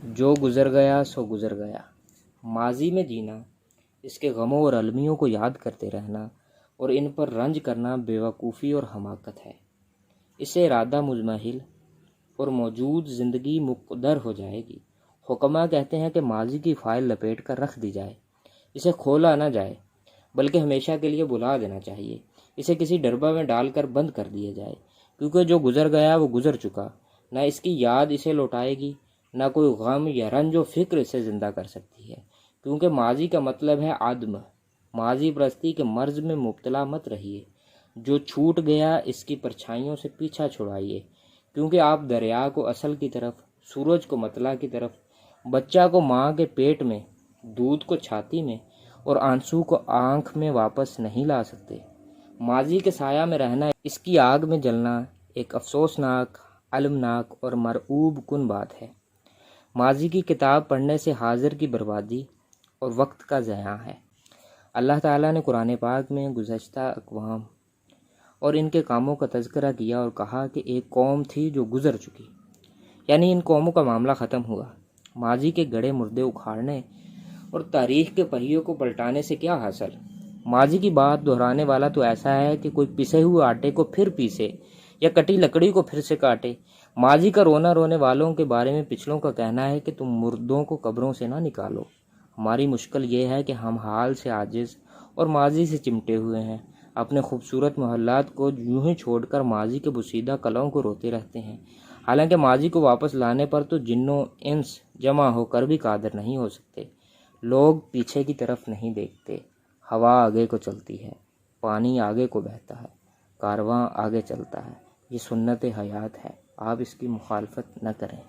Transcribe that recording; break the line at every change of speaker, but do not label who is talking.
جو گزر گیا سو گزر گیا۔ ماضی میں جینا، اس کے غموں اور المیوں کو یاد کرتے رہنا اور ان پر رنج کرنا بیوقوفی اور حماقت ہے۔ اس سے ارادہ مزمحل اور موجود زندگی مقدر ہو جائے گی۔ حکماء کہتے ہیں کہ ماضی کی فائل لپیٹ کر رکھ دی جائے، اسے کھولا نہ جائے بلکہ ہمیشہ کے لیے بھلا دینا چاہیے۔ اسے کسی ڈربہ میں ڈال کر بند کر دیا جائے، کیونکہ جو گزر گیا وہ گزر چکا، نہ اس کی یاد اسے لوٹائے گی، نہ کوئی غم یا رنج و فکر اسے زندہ کر سکتی ہے، کیونکہ ماضی کا مطلب ہے عدم۔ ماضی پرستی کے مرض میں مبتلا مت رہیے۔ جو چھوٹ گیا اس کی پرچھائیوں سے پیچھا چھڑائیے، کیونکہ آپ دریا کو اصل کی طرف، سورج کو مطلع کی طرف، بچہ کو ماں کے پیٹ میں، دودھ کو چھاتی میں اور آنسو کو آنکھ میں واپس نہیں لا سکتے۔ ماضی کے سایہ میں رہنا، اس کی آگ میں جلنا ایک افسوسناک، المناک اور مرعوب کن بات ہے۔ ماضی کی کتاب پڑھنے سے حاضر کی بربادی اور وقت کا ضیاع ہے۔ اللہ تعالیٰ نے قرآن پاک میں گزشتہ اقوام اور ان کے کاموں کا تذکرہ کیا اور کہا کہ ایک قوم تھی جو گزر چکی، یعنی ان قوموں کا معاملہ ختم ہوا۔ ماضی کے گڑے مردے اکھاڑنے اور تاریخ کے پہیوں کو پلٹانے سے کیا حاصل؟ ماضی کی بات دہرانے والا تو ایسا ہے کہ کوئی پسے ہوئے آٹے کو پھر پیسے یا کٹی لکڑی کو پھر سے کاٹے۔ ماضی کا رونا رونے والوں کے بارے میں پچھلوں کا کہنا ہے کہ تم مردوں کو قبروں سے نہ نکالو۔ ہماری مشکل یہ ہے کہ ہم حال سے عاجز اور ماضی سے چمٹے ہوئے ہیں، اپنے خوبصورت محلات کو یوں ہی چھوڑ کر ماضی کے بوسیدہ قلعوں کو روتے رہتے ہیں، حالانکہ ماضی کو واپس لانے پر تو جن و انس جمع ہو کر بھی قادر نہیں ہو سکتے۔ لوگ پیچھے کی طرف نہیں دیکھتے، ہوا آگے کو چلتی ہے، پانی آگے کو بہتا ہے، کارواں آگے چلتا ہے۔ یہ سنت حیات ہے، آپ اس کی مخالفت نہ کریں۔